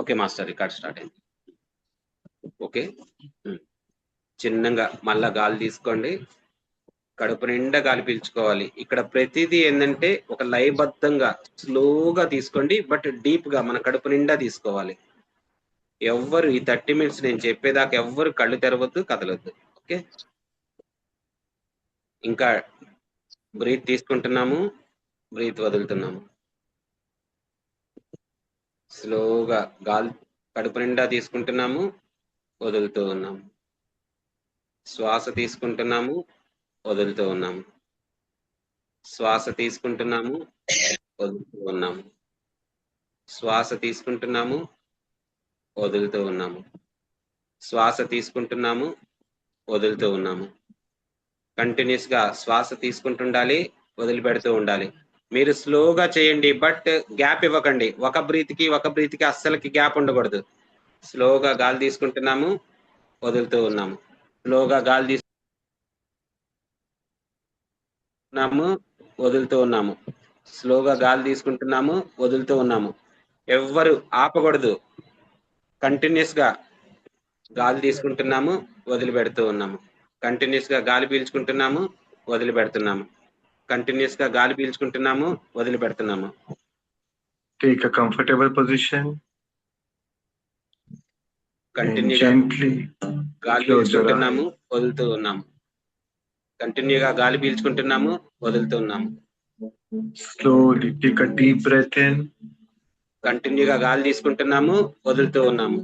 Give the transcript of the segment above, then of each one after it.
Okay master, record start అయింది. Okay, చిన్నగా మళ్ళా గాలి తీసుకోండి. కడుపు నిండా గాలి పీల్చుకోవాలి. ఇక్కడ ప్రతిదీ ఏంటంటే ఒక లయబద్ధంగా స్లోగా తీసుకోండి, బట్ డీప్ గా మన కడుపు నిండా తీసుకోవాలి. ఎవ్వరు ఈ 30 minutes నేను చెప్పేదాకా ఎవ్వరు కళ్ళు తెరవద్దు, కదలొద్దు. ఓకే, ఇంకా బ్రీత్ తీసుకుంటున్నాము, బ్రీత్ వదులుతున్నాము. స్లోగా గాలి కడుపు నిండా తీసుకుంటున్నాము, వదులుతూ ఉన్నాము. శ్వాస తీసుకుంటున్నాము, వదులుతూ ఉన్నాము. శ్వాస తీసుకుంటున్నాము, వదులుతూ ఉన్నాము. శ్వాస తీసుకుంటున్నాము, వదులుతూ ఉన్నాము. శ్వాస తీసుకుంటున్నాము, వదులుతూ ఉన్నాము. కంటిన్యూస్ గా శ్వాస తీసుకుంటుండాలి, వదిలిపెడుతూ ఉండాలి. మీరు స్లోగా చేయండి, బట్ గ్యాప్ ఇవ్వకండి. ఒక బ్రీత్ కి అస్సలకి గ్యాప్ ఉండకూడదు. స్లోగా గాలి తీసుకుంటున్నాము, వదులుతూ ఉన్నాము. స్లోగా గాలి తీసుకుంటున్నాము, వదులుతూ ఉన్నాము. స్లోగా గాలి తీసుకుంటున్నాము, వదులుతూ ఉన్నాము. ఎవ్వరు ఆపకూడదు. కంటిన్యూస్ గా గాలి తీసుకుంటున్నాము, వదిలిపెడుతూ ఉన్నాము. కంటిన్యూస్ గా గాలి పీల్చుకుంటున్నాము, వదిలిపెడుతున్నాము. కంటిన్యూస్ గా గాలి పీల్చుకుంటున్నాము, వదిలిపెడుతున్నాము. Take a comfortable position. కంటిన్యూగా గాలి పీల్చుకుంటున్నాము, వదులుతూ ఉన్నాము. కంటిన్యూగా గాలి పీల్చుకుంటున్నాము, వదులుతూ ఉన్నాము. Slowly take a deep breath in. కంటిన్యూగా గాలి తీసుకుంటున్నాము, వదులుతూ ఉన్నాము.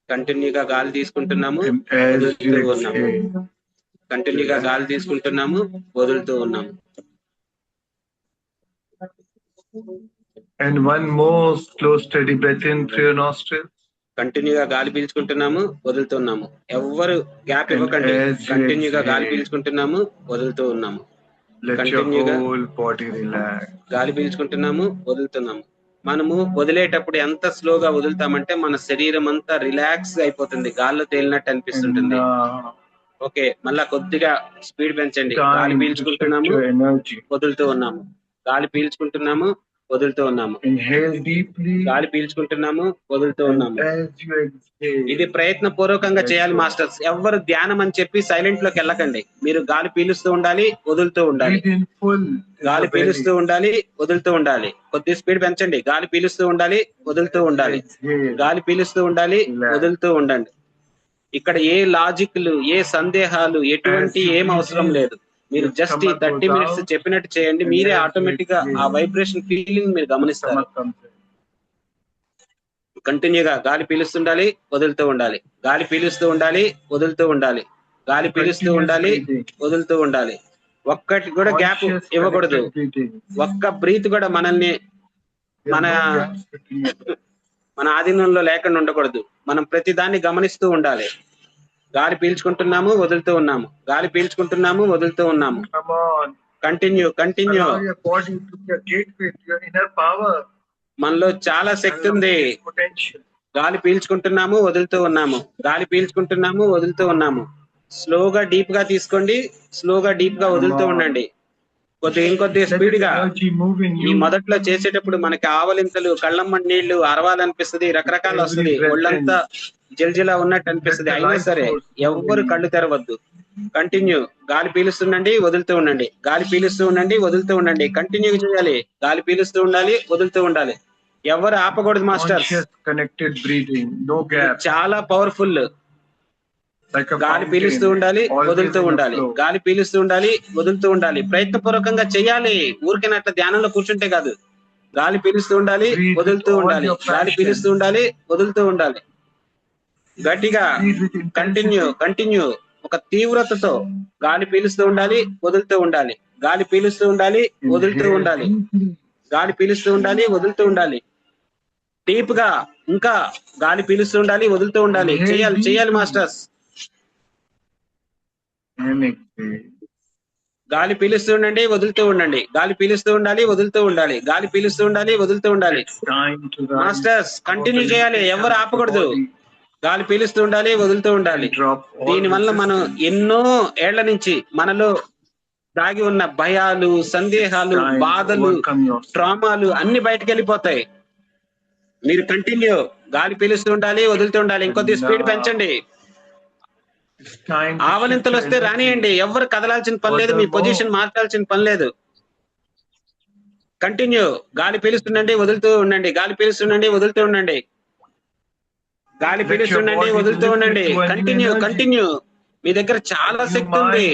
కంటిన్యూగా గాలి తీసుకుంటున్నాము, వదులుతూ ఉన్నాము. కంటిన్యూగా గాలి తీసుకుంటున్నాము, వదులుతూ ఉన్నాము. And one more slow steady breath in through your nostrils. కంటిన్యూగా గాలి పీల్చుకుంటున్నాము, వదులుతున్నాము. ఎవ్వరు గ్యాప్ ఇవ్వకండి. కంటిన్యూగా గాలి పీల్చుకుంటున్నాము, వదులుతూ ఉన్నాము. కంటిన్యూగా గాలి పీల్చుకుంటున్నాము, వదులుతున్నాము. మనము వదిలేటప్పుడు ఎంత స్లోగా వదులుతామంటే మన శరీరం అంతా రిలాక్స్ అయిపోతుంది, గాల్లో తేలినట్టు అనిపిస్తుంటుంది. ఓకే, మళ్ళా కొద్దిగా స్పీడ్ పెంచండి. గాలి పీల్చుకుంటున్నాము, వదులుతూ ఉన్నాము. గాలి పీల్చుకుంటున్నాము, వదులుతూ ఉన్నాము. గాలి పీల్చుకుంటున్నాము, వదులుతూ ఉన్నాము. ఇది ప్రయత్నపూర్వకంగా చేయాలి మాస్టర్స్. ఎవ్వరు ధ్యానం అని చెప్పి సైలెంట్ లోకి వెళ్ళకండి. మీరు గాలి పీలుస్తూ ఉండాలి, వదులుతూ ఉండాలి. గాలి పీలుస్తూ ఉండాలి, వదులుతూ ఉండాలి. కొద్ది స్పీడ్ పెంచండి. గాలి పీలుస్తూ ఉండాలి, వదులుతూ ఉండాలి. గాలి పీలుస్తూ ఉండాలి, వదులుతూ ఉండండి. ఇక్కడ ఏ లాజిక్లు, ఏ సందేహాలు, ఎటువంటి ఏం అవసరం లేదు. మీరు జస్ట్ ఈ 30 minutes చెప్పినట్టు చేయండి. మీరే ఆటోమేటిక్ గా ఆ వైబ్రేషన్ ఫీలింగ్ మీరు గమనిస్తారు. కంటిన్యూగా గాలి పీలుస్తుండాలి, వదులుతూ ఉండాలి. గాలి పీలుస్తూ ఉండాలి, వదులుతూ ఉండాలి. గాలి పీలుస్తూ ఉండాలి, వదులుతూ ఉండాలి. ఒక్కటి కూడా గ్యాప్ ఇవ్వకూడదు. ఒక్క బ్రీత్ కూడా మనల్ని మన ఆధీనంలో లేకుండా ఉండకూడదు. మనం ప్రతి దాన్ని గమనిస్తూ ఉండాలి. గాలి పీల్చుకుంటున్నాము, వదులుతూ ఉన్నాము. గాలి పీల్చుకుంటున్నాము, వదులుతూ ఉన్నాము. కంటిన్యూ. మనలో చాలా శక్తి ఉంది. గాలి పీల్చుకుంటున్నాము, వదులుతూ ఉన్నాము. గాలి పీల్చుకుంటున్నాము, వదులుతూ ఉన్నాము. స్లోగా డీప్ గా తీసుకోండి, స్లోగా డీప్ గా వదులుతూ ఉండండి. ఇంకొద్ది స్పీడ్ గా. ఈ మొదట్లో చేసేటప్పుడు మనకి ఆవలింతలు, కళ్ళమ్మడి నీళ్లు, అరవాలనిపిస్తుంది, రకరకాలు వస్తుంది, ఒళ్ళంతా జల్జిలా ఉన్నట్టు అనిపిస్తుంది. అయినా సరే ఎవ్వరు కళ్ళు తెరవద్దు. కంటిన్యూ. గాలి పీలుస్తుండండి, వదులుతూ ఉండండి. గాలి పీలుస్తూ ఉండండి, వదులుతూ ఉండండి. కంటిన్యూ చేయాలి. గాలి పీలుస్తూ ఉండాలి, వదులుతూ ఉండాలి. ఎవరు ఆపకూడదు మాస్టర్. చాలా పవర్ఫుల్. గాలి పీలుస్తూ ఉండాలి, వదులుతూ ఉండాలి. గాలి పీలుస్తూ ఉండాలి, వదులుతూ ఉండాలి. ప్రయత్నపూర్వకంగా చేయాలి. ఊరికే అట్లా ధ్యానంలో కూర్చుంటే కాదు. గాలి పీలుస్తూ ఉండాలి, వదులుతూ ఉండాలి. గాలి పీలుస్తూ ఉండాలి, వదులుతూ ఉండాలి. గట్టిగా కంటిన్యూ. ఒక తీవ్రతతో గాలి పీలుస్తూ ఉండాలి, వదులుతూ ఉండాలి. గాలి పీలుస్తూ ఉండాలి, వదులుతూ ఉండాలి. గాలి పీలుస్తూ ఉండాలి, వదులుతూ ఉండాలి. డీప్ గా ఇంకా గాలి పీలుస్తూ ఉండాలి, వదులుతూ ఉండాలి. చేయాలి మాస్టర్స్. గాలి పీలుస్తూ ఉండండి, వదులుతూ ఉండండి. గాలి పీలుస్తూ ఉండాలి, వదులుతూ ఉండాలి. గాలి పీలుస్తూ ఉండాలి, వదులుతూ ఉండాలి. మాస్టర్స్ కంటిన్యూ చేయాలి. ఎవరు ఆపకూడదు. గాలి పీలుస్తూ ఉండాలి, వదులుతూ ఉండాలి. దీనివల్ల మనం ఎన్నో ఏళ్ల నుంచి మనలో దాగి ఉన్న భయాలు, సందేహాలు, బాధలు, ట్రామాలు అన్ని బయటకు వెళ్ళిపోతాయి. మీరు కంటిన్యూ. గాలి పీలుస్తూ ఉండాలి, వదులుతూ ఉండాలి. ఇంకొద్ది స్పీడ్ పెంచండి. ఆవలింతలు వస్తే రానియండి. ఎవరు కదలాల్సిన పని లేదు, మీ పొజిషన్ మార్చాల్సిన పని లేదు. కంటిన్యూ. గాలి పీలుస్తుండండి, వదులుతూ ఉండండి. గాలి పీలుస్తుండండి, వదులుతూ ఉండండి. గాలి పీలుస్తుండండి, వదులుతూ ఉండండి. Continue continue. మీ దగ్గర చాలా శక్తి ఉంది.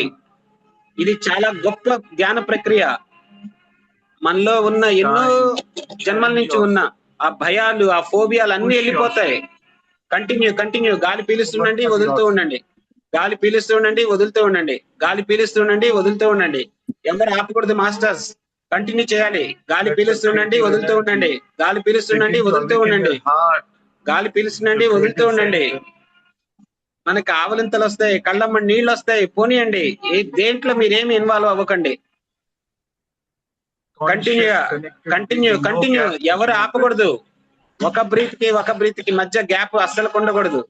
ఇది చాలా గొప్ప ధ్యాన ప్రక్రియ. మనలో ఉన్న ఎన్నో జన్మల నుంచి ఉన్న ఆ భయాలు, ఆ ఫోబియాలు అన్ని వెళ్ళిపోతాయి. Continue continue. గాలి పీలుస్తుండండి, వదులుతూ ఉండండి. గాలి పీలుస్తూ ఉండండి, వదులుతూ ఉండండి. గాలి పీలుస్తూ ఉండండి, వదులుతూ ఉండండి. ఎవరు ఆపకూడదు మాస్టర్స్. కంటిన్యూ చేయాలి. గాలి పీలుస్తుండండి, వదులుతూ ఉండండి. గాలి పీలుస్తుండండి, వదులుతూ ఉండండి. గాలి పీలుస్తుండండి, వదులుతూ ఉండండి. మనకి ఆవలింతలు వస్తాయి, కళ్ళమ్మ నీళ్ళు వస్తాయి, పోనీయండి. దేంట్లో మీరేమి ఇన్వాల్వ్ అవ్వకండి. Continue continue continue. ఎవరు ఆపకూడదు. ఒక బ్రీత్ కి మధ్య గ్యాప్ అస్సలు ఉండకూడదు.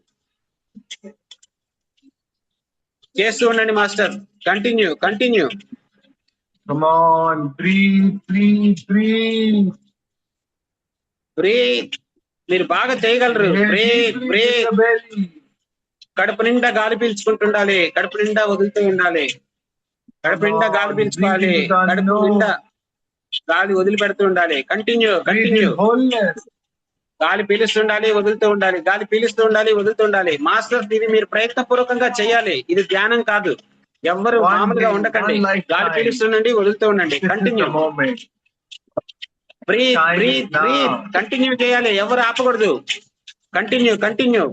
చేస్తూ ఉండండి master. Continue continue. Come on, breathe, breathe, breathe. Breathe. మీరు బాగా చేయగలరు. Breathe breathe. కడుపు నిండా గాలి పీల్చుకుంటుండాలి, కడుపు నిండా వదులుతూ ఉండాలి. కడుపు నిండా గాలి పీల్చుకోవాలి, కడుపు నిండా గాలి వదిలి పెడుతూ ఉండాలి. Continue continue. గాలి పీలుస్తుండాలి, వదులుతూ ఉండాలి. గాలి పీలుస్తూ ఉండాలి, వదులుతూ ఉండాలి. మాస్టర్స్, ఇది మీరు ప్రయత్నపూర్వకంగా చేయాలి. ఇది ధ్యానం కాదు. ఎవ్వరు మామూలుగా ఉండకండి. గాలి పీలుస్తుండండి, వదులుతూ ఉండండి. Continue. Breathe breathe breathe. Continue చేయాలి. ఎవరు ఆపకూడదు. Continue continue.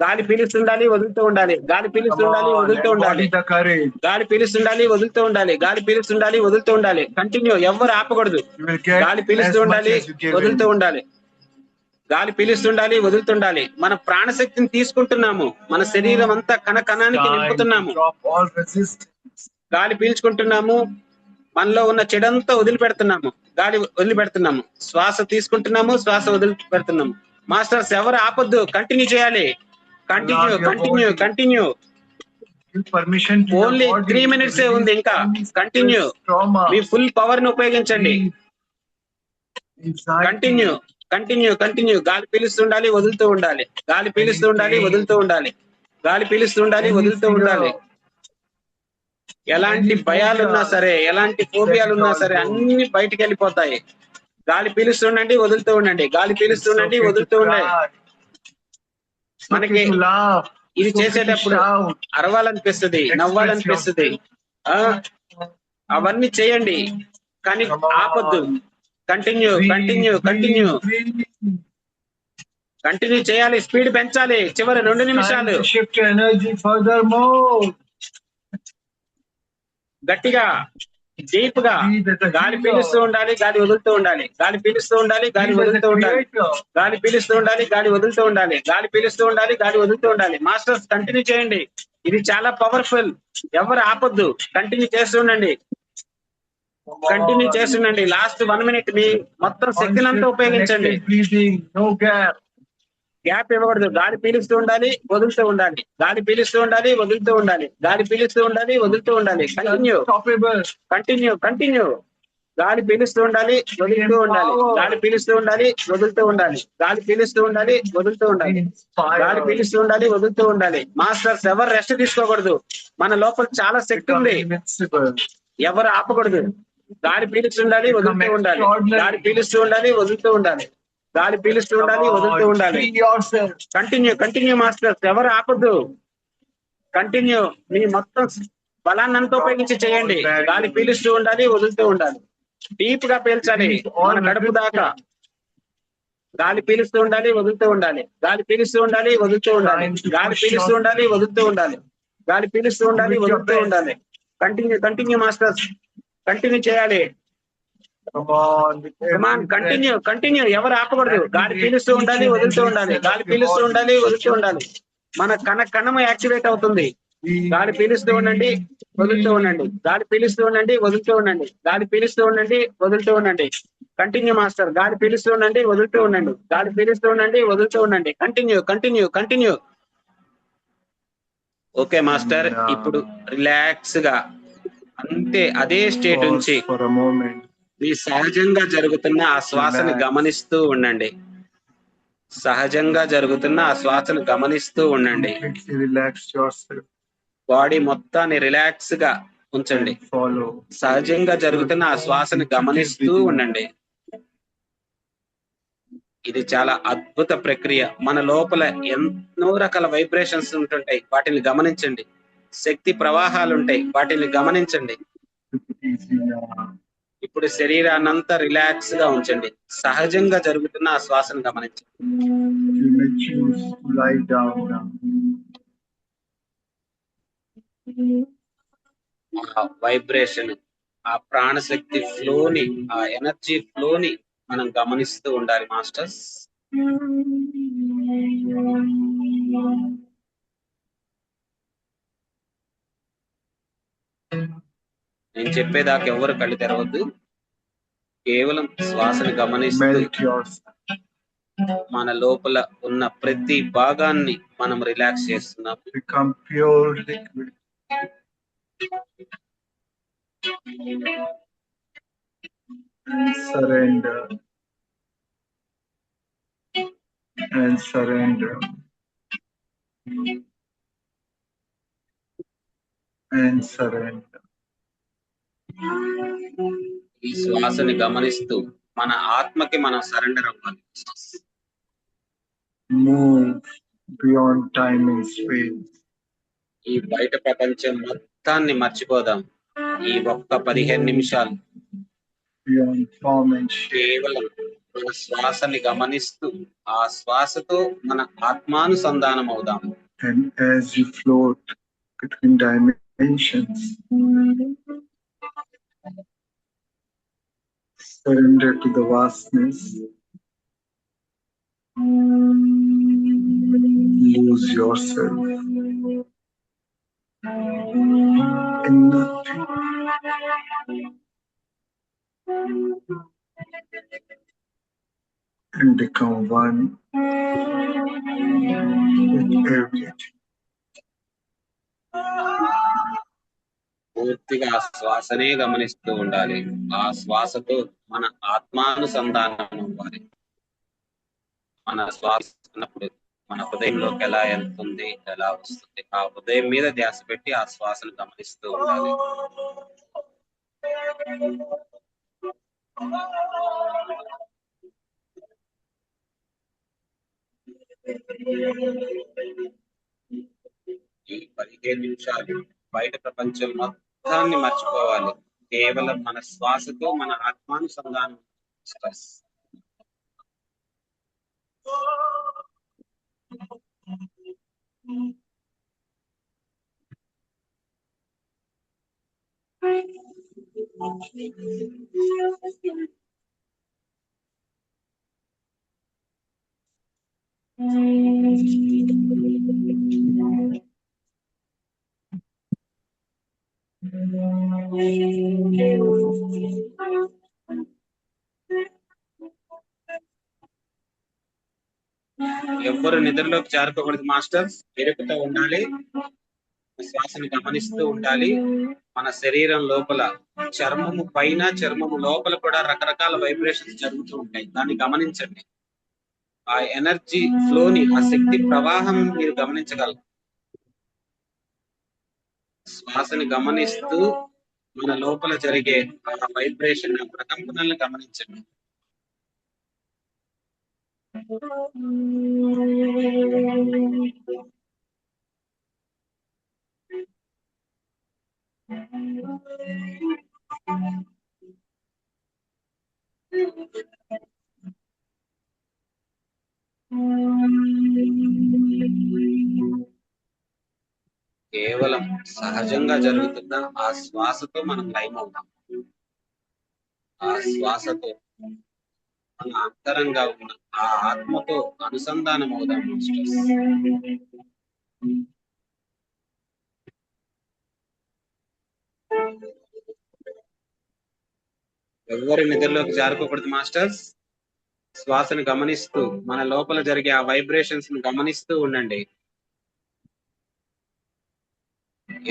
గాలి పీలుస్తుండాలి, వదులుతూ ఉండాలి. గాలి పీలుస్తుండాలి, వదులుతూ ఉండాలి. గాలి పీలుస్తుండాలి, వదులుతూ ఉండాలి. గాలి పీలుస్తుండాలి, వదులుతూ ఉండాలి. కంటిన్యూ. ఎవరు ఆపకూడదు. గాలి పీలుస్తూ ఉండాలి, వదులుతూ ఉండాలి. గాలి పీలుస్తుండాలి, వదులుతుండాలి. మన ప్రాణశక్తిని తీసుకుంటున్నాము. మన శరీరం అంతా కణకణానికి నింపుతున్నాము. గాలి పీల్చుకుంటున్నాము. మనలో ఉన్న చెడంతా వదిలిపెడుతున్నాము. గాలి వదిలిపెడుతున్నాము. శ్వాస తీసుకుంటున్నాము, శ్వాస వదిలిపెడుతున్నాము. మాస్టర్స్, ఎవరు ఆపొద్దు. కంటిన్యూ చేయాలి. Continue continue continue. Only 3 minutes ఉంది ఇంకా. కంటిన్యూ. మీ ఫుల్ పవర్ ని ఉపయోగించండి. Continue continue continue. గాలి పీలుస్తుండాలి, వదులుతూ ఉండాలి. గాలి పీలుస్తూ ఉండాలి, వదులుతూ ఉండాలి. గాలి పీలుస్తూ ఉండాలి, వదులుతూ ఉండాలి. ఎలాంటి భయాలున్నా సరే, ఎలాంటి ఫోబియాలున్నా సరే అన్ని బయటికి వెళ్ళిపోతాయి. గాలి పీలుస్తుండండి, వదులుతూ ఉండండి. గాలి పీలుస్తుండండి, వదులుతూ ఉండండి. మనకి ఇది చేసేటప్పుడు అరవాలనిపిస్తుంది, నవ్వాలనిపిస్తుంది. అవన్నీ చేయండి, కానీ ఆపొద్దు. Continue continue continue. కంటిన్యూ చేయాలి. స్పీడ్ పెంచాలి. చివరి 2 నిమిషాలు. గట్టిగా, డీప్ గా. గాలి పీలుస్తూ ఉండాలి, గాలి వదులుతూ ఉండాలి. గాలి పీలుస్తూ ఉండాలి, గాలి వదులుతూ ఉండాలి. గాలి పీలుస్తూ ఉండాలి, గాలి వదులుతూ ఉండాలి. గాలి పీలుస్తూ ఉండాలి, గాలి వదులుతూ ఉండాలి. మాస్టర్స్, కంటిన్యూ చేయండి. ఇది చాలా పవర్ఫుల్. ఎవరు ఆపొద్దు. కంటిన్యూ చేస్తూ ఉండండి. కంటిన్యూ చేస్తుండండి. లాస్ట్ 1 minute మీ మొత్తం శక్తిని అంతా ఉపయోగించండి. గ్యాప్ ఇవ్వకూడదు. గాలి పీలుస్తూ ఉండాలి, వదులుతూ ఉండాలి. గాలి పీలుస్తూ ఉండాలి, వదులుతూ ఉండాలి. గాలి పీలుస్తూ ఉండాలి, వదులుతూ ఉండాలి. Continue continue continue. గాలి పీలుస్తూ ఉండాలి, వదులుతూ ఉండాలి. గాలి పీలుస్తూ ఉండాలి, వదులుతూ ఉండాలి. గాలి పీలుస్తూ ఉండాలి, వదులుతూ ఉండాలి. గాలి పీలుస్తూ ఉండాలి, వదులుతూ ఉండాలి. మాస్టర్స్, ఎవరు రెస్ట్ తీసుకోకూడదు. మన లోపల చాలా శక్తి ఉంది. ఎవరు ఆపకూడదు. గాలి పీలుస్తుండాలి, వదులుతూ ఉండాలి. గాలి పీలుస్తూ ఉండాలి, వదులుతూ ఉండాలి. గాలి పీలుస్తూ ఉండాలి, వదులుతూ ఉండాలి. Continue continue masters. ఎవరు ఆపొద్దు. కంటిన్యూ. మీ మొత్తం బలాన్ని అంతా ఉపయోగించి చేయండి. గాలి పీలుస్తూ ఉండాలి, వదులుతూ ఉండాలి. డీప్ గా పీల్చాలి మన కడుపు దాకా. గాలి పీలుస్తూ ఉండాలి, వదులుతూ ఉండాలి. గాలి పీలుస్తూ ఉండాలి, వదులుతూ ఉండాలి. గాలి పీలుస్తూ ఉండాలి, వదులుతూ ఉండాలి. గాలి పీలుస్తూ ఉండాలి, వదులుతూ ఉండాలి. Continue continue masters. కంటిన్యూ చేయాలి. Continue continue. ఎవరు ఆపకూడదు. గాలి పీలుస్తూ ఉండాలి, వదులుతూ ఉండాలి. గాలి పీలుస్తూ ఉండాలి, వదులుతూ ఉండాలి. మన కణము యాక్టివేట్ అవుతుంది. గాలి పీలుస్తూ ఉండండి, వదులుతూ ఉండండి. గాలి పీలుస్తూ ఉండండి, వదులుతూ ఉండండి. గాలి పీలుస్తూ ఉండండి, వదులుతూ ఉండండి. Continue master. గాలి పీలుస్తూ ఉండండి, వదులుతూ ఉండండి. గాలి పీలుస్తూ ఉండండి, వదులుతూ ఉండండి. Continue continue continue. Okay master, ఇప్పుడు రిలాక్స్ గా అంతే అదే స్టేట్ నుంచి మీ సహజంగా జరుగుతున్న ఆ శ్వాసని గమనిస్తూ ఉండండి. సహజంగా జరుగుతున్న ఆ శ్వాసను గమనిస్తూ ఉండండి. Completely relax yourself. బాడీ మొత్తాన్ని రిలాక్స్ గా ఉంచండి. And follow. సహజంగా జరుగుతున్న ఆ శ్వాసను గమనిస్తూ ఉండండి. ఇది చాలా అద్భుత ప్రక్రియ. మన లోపల ఎన్నో రకాల వైబ్రేషన్స్ ఉంటుంటాయి, వాటిని గమనించండి. శక్తి ప్రవాహాలు ఉంటాయి, వాటిని గమనించండి. ఇప్పుడు శరీరాన్నంతా రిలాక్స్ గా ఉంచండి. సహజంగా జరుగుతున్న ఆ శ్వాసను గమనించండి. ఆ వైబ్రేషన్, ఆ ప్రాణశక్తి ఫ్లోని, ఆ ఎనర్జీ ఫ్లోని మనం గమనిస్తూ ఉండాలి మాస్టర్స్. నేను చెప్పేదాకా ఎవరు కళ్ళు తెరవద్దు. కేవలం శ్వాసను గమనిస్తూ మన లోపల ఉన్న ప్రతి భాగాన్ని మనం రిలాక్స్ చేస్తున్నాం. Surrender and surrender and surrender. ఈ శ్వాసని గమనిస్తూ మన ఆత్మకి మనం సరెండర్ అవ్వాలి. Move beyond time and space. ఈ బయట ప్రపంచం మొత్తాన్ని మర్చిపోదాం. ఈ ఒక్క 15 నిమిషాలు beyond form and shape. కేవలం మన శ్వాసని గమనిస్తూ ఆ శ్వాసతో మన ఆత్మానుసంధానం అవుదాం. And as you float between dimensions, surrender to the vastness. Lose yourself in nothing. And become one with everything. పూర్తిగా ఆ శ్వాసనే గమనిస్తూ ఉండాలి. ఆ శ్వాసతో మన ఆత్మానుసంధానం అవ్వాలి. మన శ్వాస ఉన్నప్పుడు మన హృదయంలోకి ఎలా వెళ్తుంది, ఎలా వస్తుంది, ఆ హృదయం మీద ధ్యాస పెట్టి ఆ శ్వాసను గమనిస్తూ ఉండాలి. ఈ 15 నిమిషాలు బయట ప్రపంచం మొత్తాన్ని మర్చిపోవాలి. కేవలం మన శ్వాసతో మన ఆత్మానుసంధానం. స్ట్రెస్ ఎవ్వరు నిద్రలోకి జారుకోకూడదు మాస్టర్స్. ఎరుపుతో ఉండాలి, శ్వాసను గమనిస్తూ ఉండాలి. మన శరీరం లోపల చర్మము పైన, చర్మము లోపల కూడా రకరకాల వైబ్రేషన్స్ జరుగుతూ ఉంటాయి. దాన్ని గమనించండి. ఆ ఎనర్జీ ఫ్లోని, ఆ శక్తి ప్రవాహం మీరు గమనించగలరు. శ్వాసని గమనిస్తూ మన లోపల జరిగే ఆ వైబ్రేషన్, ఆ ప్రకంపనలను గమనించండి. కేవలం సహజంగా జరుగుతున్న ఆ శ్వాసతో మనం లయం అవుతాం. ఆ శ్వాసతో మన అంతరంగా ఉన్న ఆ ఆత్మతో అనుసంధానం అవుదాం మాస్టర్స్. ఎవరి నిద్రలోకి జారుకోకూడదు మాస్టర్స్. శ్వాసను గమనిస్తూ మన లోపల జరిగే ఆ వైబ్రేషన్స్ ను గమనిస్తూ ఉండండి.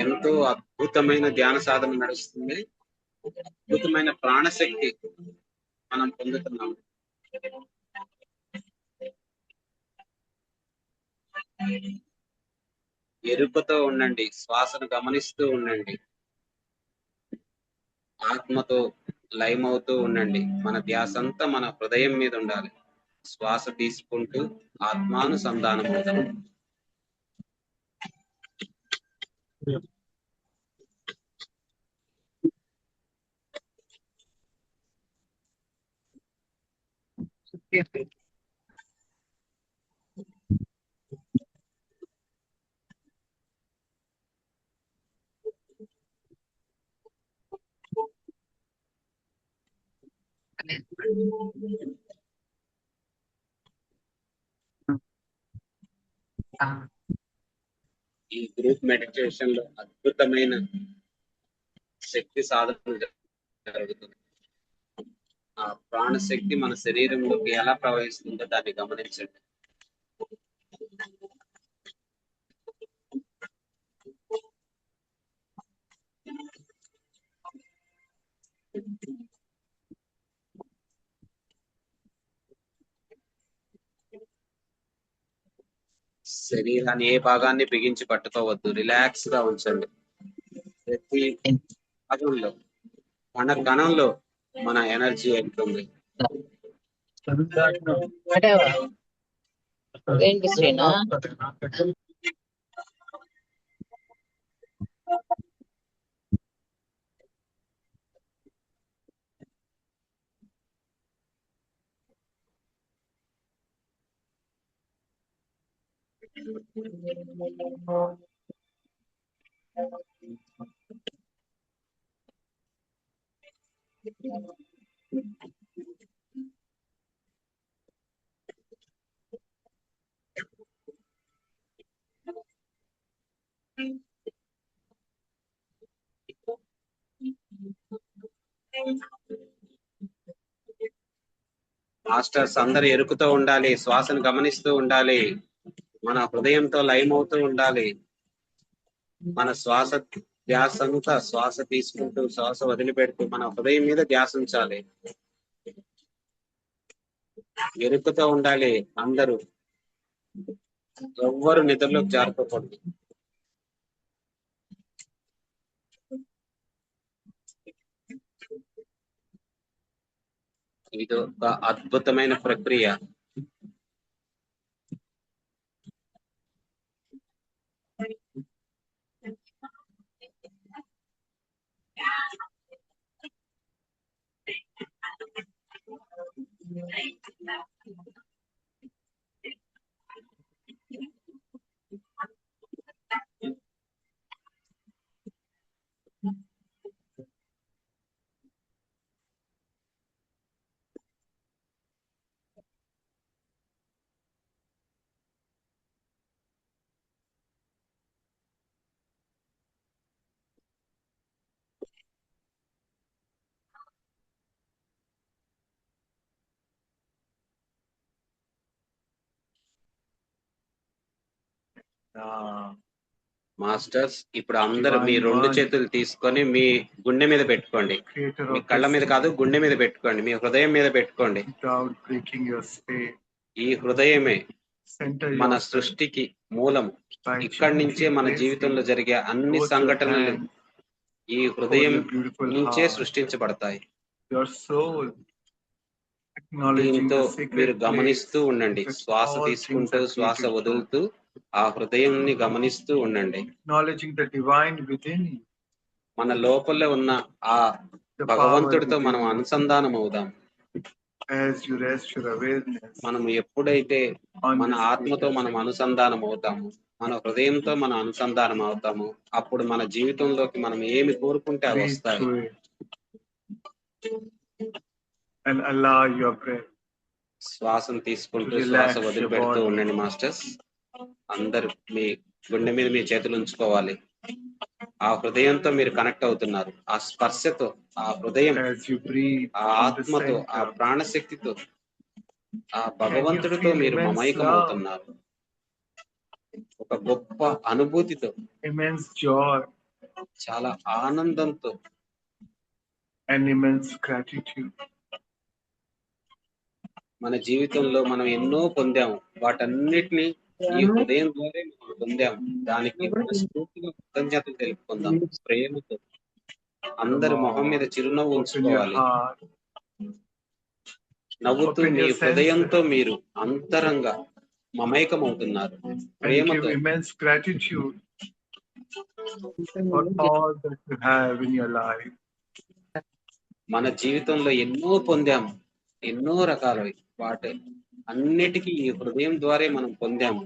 ఎంతో అద్భుతమైన ధ్యాన సాధన నడుస్తుంది. అద్భుతమైన ప్రాణశక్తి మనం పొందుతున్నాము. ఎరుకతో ఉండండి, శ్వాసను గమనిస్తూ ఉండండి, ఆత్మతో లయమవుతూ ఉండండి. మన ధ్యాస అంతా మన హృదయం మీద ఉండాలి. శ్వాస తీసుకుంటూ ఆత్మానుసంధానం అవుతాం. ఈ గ్రూప్ మెడిటేషన్ లో అద్భుతమైన శక్తి సాధన జరుగుతుంది. ఆ ప్రాణశక్తి మన శరీరంలోకి ఎలా ప్రవహిస్తుందో దాన్ని గమనించండి. శరీరాన్ని ఏ భాగాన్ని బిగించి పట్టుకోవద్దు, రిలాక్స్ గా ఉంచండి. ప్రతి భాగంలో మన కణంలో మన ఎనర్జీ ఉంటుంది. ఏంటి శ్రీనా? మాస్టర్స్ అందరు ఎరుకుతూ ఉండాలి, శ్వాసను గమనిస్తూ ఉండాలి, మన హృదయంతో లయమవుతూ ఉండాలి. మన ధ్యాస అంతా శ్వాస తీసుకుంటూ శ్వాస వదిలిపెడుతూ మన హృదయం మీద ధ్యాస ఉంచాలి. ఎరుకుతూ ఉండాలి. అందరూ ఎవ్వరు నిద్రలోకి జారుకోకూడదు. ఇది ఒక అద్భుతమైన ప్రక్రియ. మాస్టర్స్ ఇప్పుడు అందరు మీ రెండు చేతులు తీసుకొని మీ గుండె మీద పెట్టుకోండి. మీ కళ్ళ మీద కాదు, గుండె మీద పెట్టుకోండి, మీ హృదయం మీద పెట్టుకోండి. ఈ హృదయమే మన సృష్టికి మూలం. ఇక్కడి నుంచే మన జీవితంలో జరిగే అన్ని సంఘటనలు ఈ హృదయం నుంచే సృష్టించబడతాయి. దీంతో మీరు గమనిస్తూ ఉండండి, శ్వాస తీసుకుంటూ శ్వాస వదులుతూ ఆ హృదయంని గమనిస్తూ ఉండండి. మన లోపల ఉన్న ఆ భగవంతుడితో మనం అనుసంధానం అవుదాం. మనం ఎప్పుడైతే మన ఆత్మతో మనం అనుసంధానం అవుతాము, మన హృదయంతో మనం అనుసంధానం అవుతాము, అప్పుడు మన జీవితంలోకి మనం ఏమి కోరుకుంటే అవి వస్తాయి. శ్వాసను తీసుకుంటూ శ్వాస వదిలిపెడుతూ ఉండండి. మాస్టర్స్ అందరు మీ గుండె మీద మీ చేతులు ఉంచుకోవాలి. ఆ హృదయంతో మీరు కనెక్ట్ అవుతున్నారు. ఆ స్పర్శతో, ఆ హృదయం, ఆ ఆత్మతో, ఆ ప్రాణశక్తితో, ఆ భగవంతుడితో మీరు మమైకం అవుతున్నారు. ఒక గొప్ప అనుభూతితో, చాలా ఆనందంతో, మన జీవితంలో మనం ఎన్నో పొందాము. వాటన్నిటిని ఈ హృదయం ద్వారా మనం పొందాము, దానికి మనస్ఫూర్తిగా కృతజ్ఞతలు తెలుపుకుందాం. ప్రేమతో అందరి మొహం మీద చిరునవ్వు ఉంచుకోవాలి. నవ్వుతూ మీ హృదయంతో మీరు అంతరంగా మమైకమవుతున్నారు. ప్రేమతో మన జీవితంలో ఎన్నో పొందాము, ఎన్నో రకాలవి, వాటి అన్నిటికీ ఈ హృదయం ద్వారా మనం పొందాము.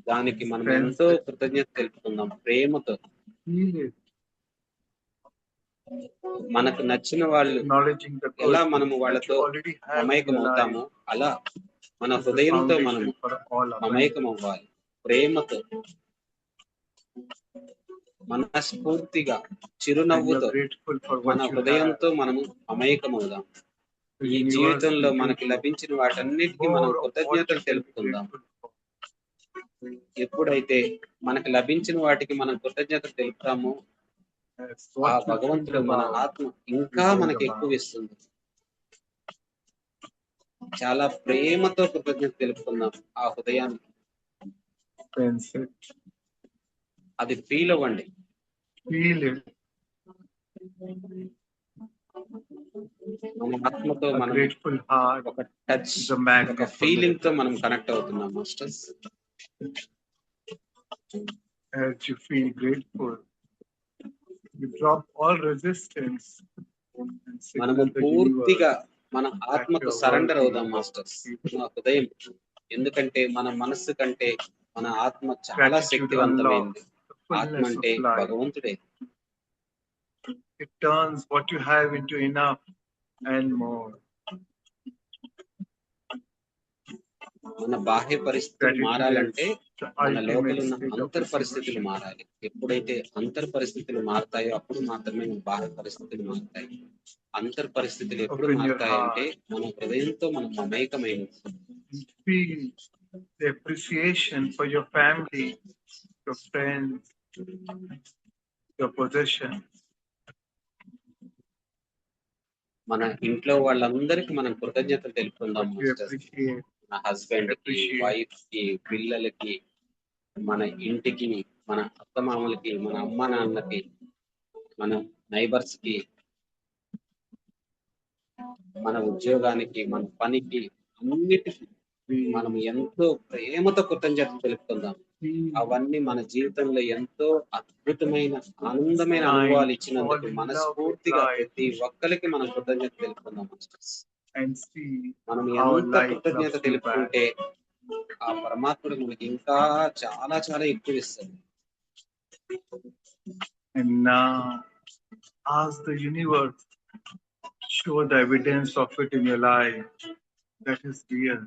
దానికి మనం ఎంతో కృతజ్ఞత తెలుపుకుందాం. ప్రేమతో మనకు నచ్చిన వాళ్ళు ఎలా మనము వాళ్ళతో మమైకం అవుతామో అలా మన హృదయంతో మనము మమైకం అవ్వాలి. ప్రేమతో మనస్ఫూర్తిగా చిరునవ్వుతో మన హృదయంతో మనము మమైకం అవుదాం. ఈ జీవితంలో మనకి లభించిన వాటన్నిటికీ మనం కృతజ్ఞతలు తెలుపుకుందాం. ఎప్పుడైతే మనకు లభించిన వాటికి మనం కృతజ్ఞతలు తెలుపుతామో ఆ భగవంతుడు మన ఆత్మ ఇంకా మనకి ఎక్కువ ఇస్తుంది. చాలా ప్రేమతో కృతజ్ఞత తెలుపుకుందాం ఆ హృదయాన్ని. అది ఫీల్ అవ్వండి. మన ఆత్మతో మనం ఒక టచ్, ఒక ఫీలింగ్ తో మనం కనెక్ట్ అవుతున్నాం masters. As you feel grateful, you drop all resistance. మనము పూర్తిగా మన ఆత్మకు సరెండర్ అవుదాం మాస్టర్స్, మన హృదయం. ఎందుకంటే మన మనస్సు కంటే మన ఆత్మ చాలా శక్తివంతమైంది. ఆత్మ అంటే భగవంతుడే. It turns what you have into enough and more. మన బాహ్య పరిస్థితులు మారాలంటే మన లోపల ఉన్న అంతర్ పరిస్థితులు మారాలి. ఎప్పుడైతే అంతర్ పరిస్థితులు మారుతాయో అప్పుడు మాత్రమే బాహ్య పరిస్థితులు మారుతాయి. అంతర్ పరిస్థితులు ఎప్పుడు మారుతాయంటే మన హృదయంతో మనం మమైకమైన the appreciation for your family, your friends, your possession. మన ఇంట్లో వాళ్ళందరికీ మనం కృతజ్ఞతలు తెలుపుకుందాం. మన హస్బెండ్ కి, వైఫ్ కి, పిల్లలకి, మన ఇంటికి, మన అత్తమామలకి, మన అమ్మ నాన్నకి, మన నైబర్స్ కి, మన ఉద్యోగానికి, మన పనికి, అన్నిటికీ మనం ఎంతో ప్రేమతో కృతజ్ఞతలు తెలుపుకుందాం. అవన్నీ మన జీవితంలో ఎంతో అద్భుతమైన ఆనందమైన అనుభవాలు ఇచ్చినందుకు మనస్ఫూర్తిగా ప్రతి ఒక్కరికి మనం కృతజ్ఞత తెలుపుకుందాం. మనం ఎంత కృతజ్ఞత తెలుపుకుంటే ఆ పరమాత్ముడు మనకి ఇంకా చాలా చాలా ఎక్కువ ఇస్తాడు. And now ask the universe, show the evidence of it in your life. That is real.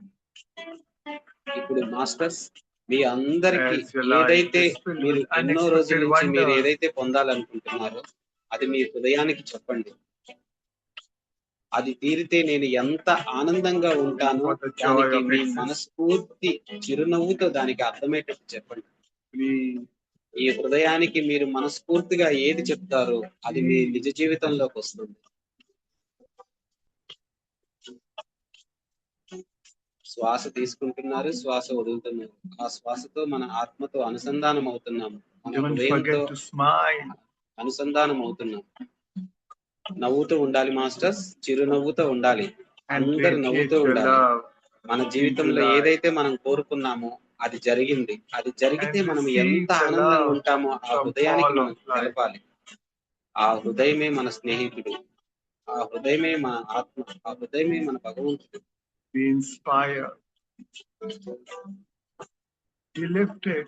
ఇప్పుడు మాస్టర్స్ మీ అందరికి ఏదైతే మీరు ఎన్నో రోజుల నుంచి మీరు ఏదైతే పొందాలనుకుంటున్నారో అది మీ హృదయానికి చెప్పండి. అది తీరితే నేను ఎంత ఆనందంగా ఉంటానో దానికి మీ మనస్ఫూర్తి చిరునవ్వుతో దానికి అర్థమయ్యేటట్టు చెప్పండి. ఈ హృదయానికి మీరు మనస్ఫూర్తిగా ఏది చెప్తారో అది మీ నిజ జీవితంలోకి వస్తుంది. శ్వాస తీసుకుంటున్నారు, శ్వాస వదులుతున్నారు. ఆ శ్వాసతో మన ఆత్మతో అనుసంధానం అవుతున్నాము, మన హృదయంతో అనుసంధానం అవుతున్నాం. నవ్వుతూ ఉండాలి మాస్టర్స్, చిరునవ్వుతో ఉండాలి, అందరు నవ్వుతూ ఉండాలి. మన జీవితంలో ఏదైతే మనం కోరుకున్నామో అది జరిగింది. అది జరిగితే మనం ఎంత ఆనందంగా ఉంటామో ఆ హృదయానికి మనం తెలపాలి. ఆ హృదయమే మన స్నేహితుడు, ఆ హృదయమే మన ఆత్మ, ఆ హృదయమే మన భగవంతుడు. Be inspired. Be lifted.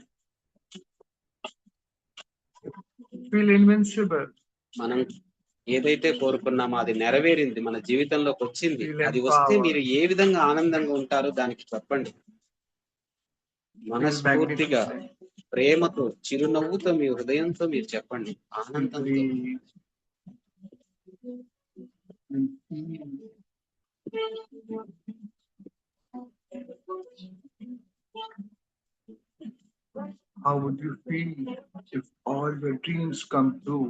Feel invincible. మనం ఏదైతే కోరుకున్నామో అది నెరవేరింది, మన జీవితంలోకి వచ్చింది. అది వస్తే మీరు ఏ విధంగా ఆనందంగా ఉంటారో దానికి చెప్పండి. మనస్ఫూర్తిగా ప్రేమతో చిరునవ్వుతో మీ హృదయంతో మీరు చెప్పండి, ఆనందంతో. How would you feel if all your dreams come true?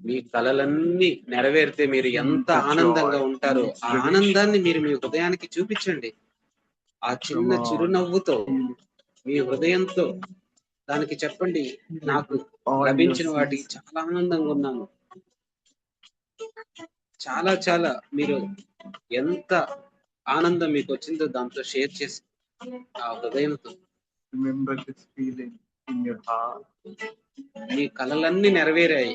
మీ కలలన్నీ నెరవేరితే మీరు ఎంత ఆనందంగా ఉంటారో ఆ ఆనందాన్ని మీరు మీ హృదయానికి చూపించండి. ఆ చిన్న చిరునవ్వుతో మీ హృదయంతో దానికి చెప్పండి, నాకు all లభించిన your వాటికి sins. చాలా ఆనందంగా ఉన్నాను. చాలా చాలా మీరు ఎంత ఆనందం మీకు వచ్చిందో దాంతో షేర్ చేసి ఆ హృదయంతో Remember this feeling in your heart. మీ కలలన్నీ నెరవేరాయి.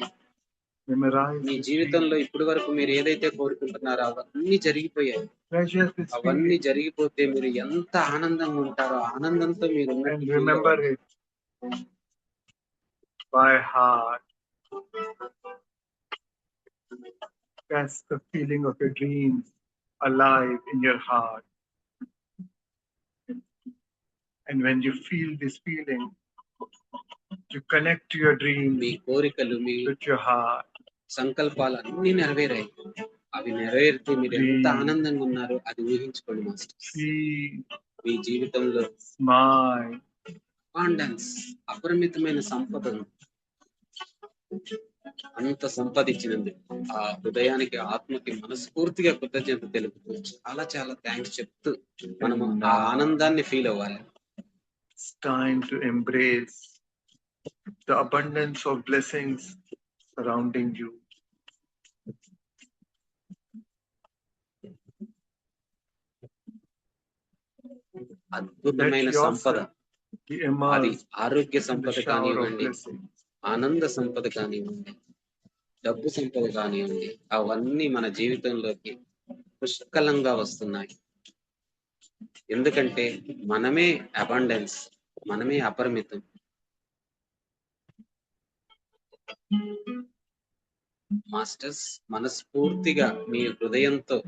Memorize మీ this జీవితంలో feeling. ఇప్పటి వరకు మీరు ఏదైతే కోరుకుంటున్నారో అవన్నీ జరిగిపోయాయి. Treasure this అవన్నీ feeling జరిగిపోతే మీరు ఎంత ఆనందంగా ఉంటారో, ఆనందంతో మీరు and ఉన్నట్టు feel remember అవ్వండి. it by heart. That's the feeling of your dreams alive in your heart. And when you feel this feeling, you connect to your me dreams కోరికలు, మీ with your heart. సంకల్పాలు అన్ని నెరవేరాయి. అవి నెరవేరితే మీరు ఎంత Breathe. ఆనందంగా ఉన్నారో అది ఊహించుకోండి మాస్టర్. Feel, మీ జీవితంలో smile, అబాండెన్స్, అపరిమితమైన సంపద ఉంది. అంత సంపాదించినందుకు ఆ హృదయానికి, ఆత్మకి మనస్ఫూర్తిగా కృతజ్ఞత తెలుపుతూ చాలా చాలా థ్యాంక్స్ చెప్తూ మనము ఆ ఆనందాన్ని ఫీల్ అవ్వాలి. it's time to embrace the abundance of blessings surrounding you. అద్భుతమైన Let సంపద, yourself be అది immersed ఆరోగ్య in the సంపద shower of కానివ్వండి, blessings. ఆనంద సంపద కానివ్వండి, డబ్బు సంపద కానివ్వండి, అవన్నీ మన జీవితంలోకి పుష్కలంగా వస్తున్నాయి. ఎందుకంటే మనమే అబండెన్స్, మనమే అపరిమితం. మాస్టర్స్, మనస్ఫూర్తిగా మీ హృదయంతో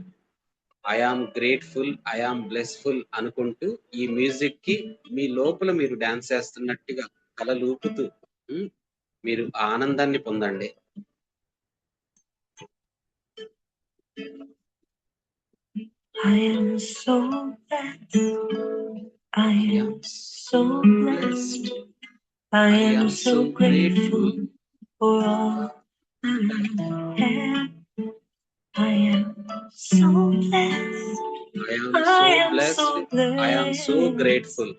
ఐఆమ్ గ్రేట్ఫుల్, ఐఆమ్ బ్లెస్ఫుల్ అనుకుంటూ ఈ మ్యూజిక్ కి మీ లోపల మీరు డాన్స్ చేస్తున్నట్టుగా కలలూపుతూ మీరు ఆ ఆనందాన్ని పొందండి. I am so blessed. I am so blessed. I am so grateful for all I have. I am so blessed. I am so blessed. I am so grateful.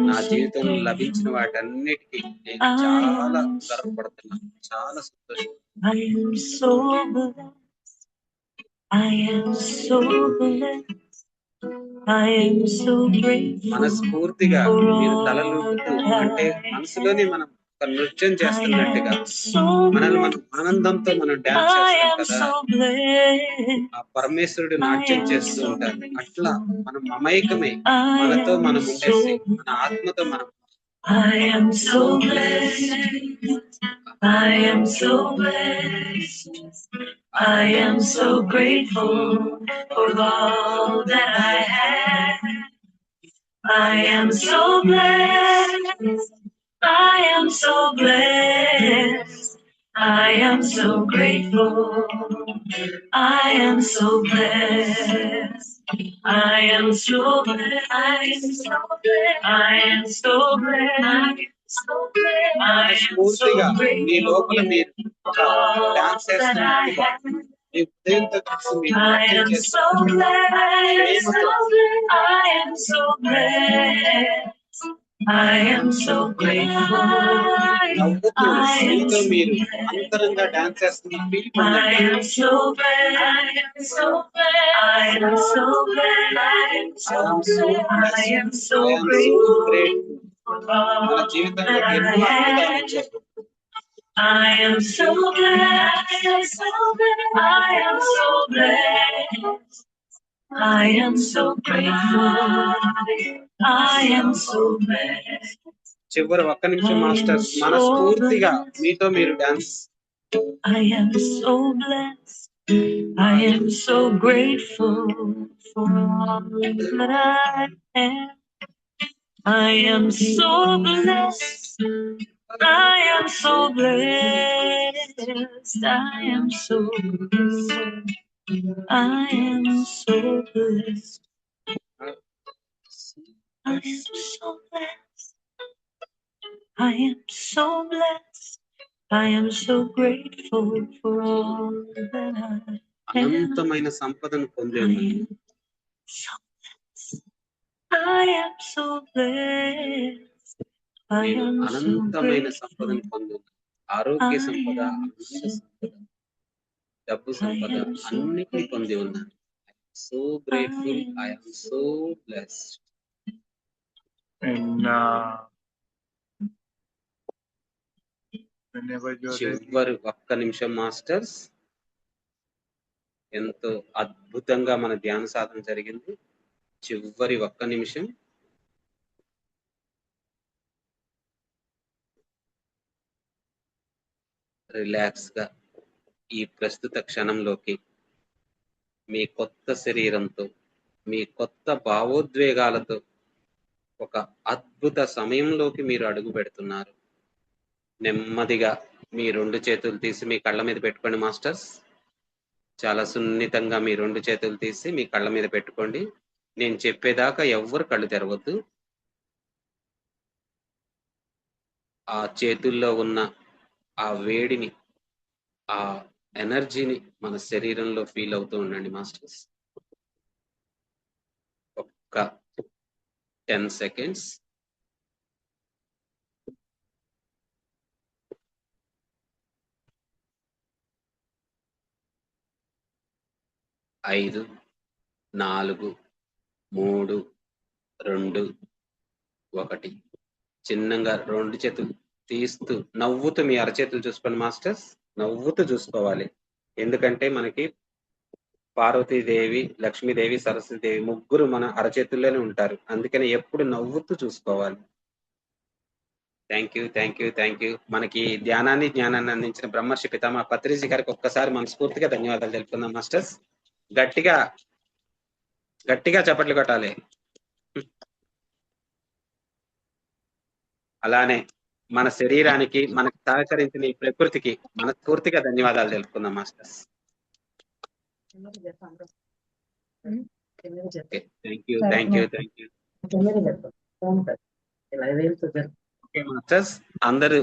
నా జీవితంలో లభించిన వాటన్నిటికీ నేను చాలా గర్వపడుతున్నాను, చాలా సంతోషం. I am so blessed. I am so blessed. I am so grateful. మనస్ఫూర్తిగా మీరు తలలూపుతూ, అంటే మనసులోనే మనం ఒక నృత్యం చేస్తున్నట్టుగా మనల్ని మనం ఆనందంతో మనం డాన్స్ చేస్తాం కదా, ఆ పరమేశ్వరుడు నాట్యం చేస్తూ ఉంటారు. అట్లా మనం మమైకమై మనతో మనం ఉండేసి మన ఆత్మతో మనం I am so blessed. I am so blessed. I am so grateful for all that I have. I am so blessed. I am so blessed. I am so grateful. I am so blessed. I am so blessed. I am so blessed. I am so blessed. స్ఫూర్తిగా మీ లోపల మీరు dance చేస్తున్నట్టుగా మీ హృదయంతో కలిసి మీరు నాట్యం చేస్తున్నట్టుగా I am so blessed. I am so grateful. నవ్వుతూ మీతో మీరు అంతరంగా డాన్స్ చేస్తున్న feel I am so blessed. I am so blessed. I am so blessed. I am so grateful. మన జీవితంలో ఎన్నో అద్భుతాలు ఇచ్చారు. I am so blessed. I am so blessed. I am so grateful. I am so blessed. చివరి ఒక్క నిమిషం master, మనస్ఫూర్తిగా మీతో మీరు dance. I am so blessed. I am so grateful for all that I am. I am so blessed. I am so blessed. I am so blessed. I am so blessed. I am so blessed. I am so blessed. I am so grateful for all that I am. అనంతమైన సంపదను పొందాము. So blessed. I am so blessed. I నేను am so అనంతమైన సంపదను grateful. పొందు, ఆరోగ్య I సంపద, am ఆనంద so సంపద, డబ్బు I సంపద am so అన్నిటిని పొంది grateful. ఉన్నాను. So I grateful, I am am so blessed. And whenever you're ready, చివరి ఒక్క నిమిషం మాస్టర్స్. ఎంతో అద్భుతంగా మన ధ్యాన సాధన జరిగింది. చివరి ఒక్క నిమిషం. రిలాక్స్ గా ఈ ప్రస్తుత క్షణంలోకి మీ కొత్త శరీరంతో, మీ కొత్త భావోద్వేగాలతో ఒక అద్భుత సమయంలోకి మీరు అడుగు పెడుతున్నారు. నెమ్మదిగా మీ 2 చేతులు తీసి మీ కళ్ళ మీద పెట్టుకోండి మాస్టర్స్. చాలా సున్నితంగా మీ 2 చేతులు తీసి మీ కళ్ళ మీద పెట్టుకోండి. నేను చెప్పేదాకా ఎవ్వరు కళ్ళు తెరవద్దు. ఆ చేతుల్లో ఉన్న ఆ వేడిని, ఆ ఎనర్జీని మన శరీరంలో ఫీల్ అవుతూ ఉండండి మాస్టర్స్. ఒక్క 10 seconds. 5, 4, 3, 2, 1. చిన్నగా 2 చేతులు తీస్తూ నవ్వుతూ మీ అరచేతులు చూసుకోండి మాస్టర్స్. నవ్వుతూ చూసుకోవాలి. ఎందుకంటే మనకి పార్వతీదేవి, లక్ష్మీదేవి, సరస్వతీదేవి ముగ్గురు మన అరచేతుల్లోనే ఉంటారు. అందుకని ఎప్పుడు నవ్వుతూ చూసుకోవాలి. Thank you, thank you, thank you. మనకి ధ్యానాన్ని, జ్ఞానాన్ని అందించిన బ్రహ్మర్షి పితామహ పత్రిజీ గారికి ఒక్కసారి మనస్ఫూర్తిగా ధన్యవాదాలు తెలుపుకుందాం మాస్టర్స్. గట్టిగా గట్టిగా చప్పట్లు కొట్టాలి. అలానే మన శరీరానికి, మనకు సహకరించిన ఈ ప్రకృతికి మనస్ఫూర్తిగా ధన్యవాదాలు తెలుపుకుందాం masters. Thank you, thank you, thank you. Okay masters, అందరూ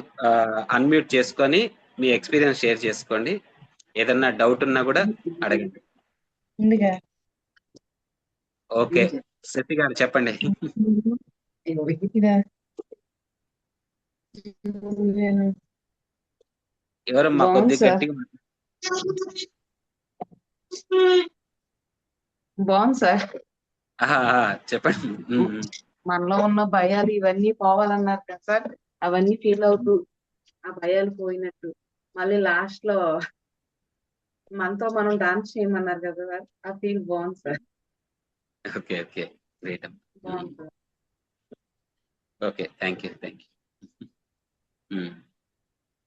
అన్మ్యూట్ చేసుకొని మీ ఎక్స్పీరియన్స్ షేర్ చేసుకోండి. ఏదన్నా డౌట్ ఉన్నా కూడా అడగండి. ఓకే, శశి గారు చెప్పండి. ఎవరమ్మా కొద్దిగా గట్టిగా బాగుంది సార్. చెప్పండి. మనలో ఉన్న భయాలు ఇవన్నీ పోవాలన్నారు కదా సార్, అవన్నీ ఫీల్ అవుతూ ఆ భయాలు పోయినట్టు మళ్ళీ లాస్ట్ లో మనతో మనం డాన్స్ చేయమన్నారు కదా సార్, ఆ ఫీల్ బాగుంది సార్. Okay, okay, great. బాగుంది sir. Okay, thank you, thank you.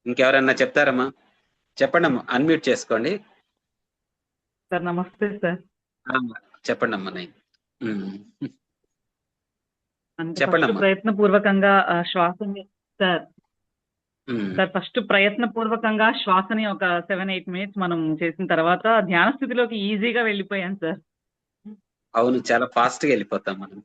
ఇంకెవరన్నా చెప్తారమ్మా? చెప్పండి అమ్మా, అన్మ్యూట్ చేసుకోండి. సార్ నమస్తే సార్. చెప్పండి అమ్మా. అంటే చెప్పండి ఫస్ట్ అమ్మా. ప్రయత్నపూర్వకంగా శ్వాసని సార్ ఫస్ట్ ప్రయత్నపూర్వకంగా శ్వాసని ఒక 7-8 minutes మనం చేసిన తర్వాత ధ్యాన స్థితిలోకి ఈజీగా వెళ్ళిపోయాను సార్. అవును, చాలా ఫాస్ట్ గా వెళ్ళిపోతాం మనం.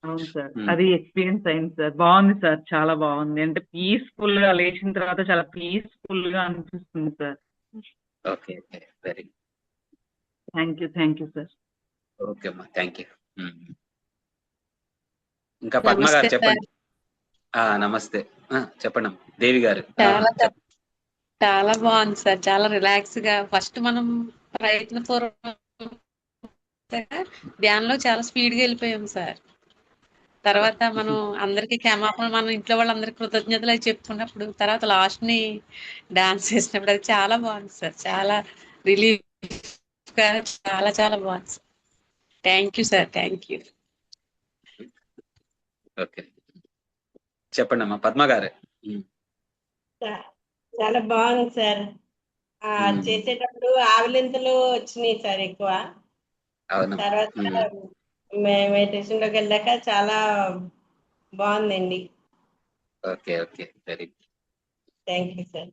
అవును సార్, అది ఎక్స్పీరియన్స్ అయింది సార్. బాగుంది సార్, చాలా బాగుంది. అంటే పీస్ఫుల్ గా లేచిన తర్వాత చాలా పీస్ఫుల్ గా అనిపిస్తుంది sir. Okay, very thank you sir. Okay అమ్మా, థ్యాంక్ యూ. ఇంకా పద్మ గారు చెప్పండి. నమస్తే, చెప్పండి అమ్మా. దేవి గారు చాలా బాగుంది సార్, చాలా రిలాక్స్ గా. ఫస్ట్ మనం ప్రయత్నపూర్వకంగా ధ్యానంలో చాలా స్పీడ్ గా వెళ్ళిపోయాం సార్. తర్వాత మనం అందరికి క్షమాపణ, మన ఇంట్లో వాళ్ళందరికి కృతజ్ఞతలు అవి చెప్పుకున్నప్పుడు తర్వాత లాస్ట్ ని డాన్స్ చేసినప్పుడు అది చాలా బాగుంది సార్. చాలా రిలీఫ్ గా చాలా చాలా బాగుంది sir. Thank you sir, thank you. Okay, చెప్పండి అమ్మా పద్మ గారు. చాలా బాగుంది సార్. చేసేటప్పుడు ఆవిలింతలు వచ్చినాయి సార్ ఎక్కువ. తర్వాత మెడిటేషన్ లోకి వెళ్ళాక చాలా బాగుందండి. Okay, very thank you sir.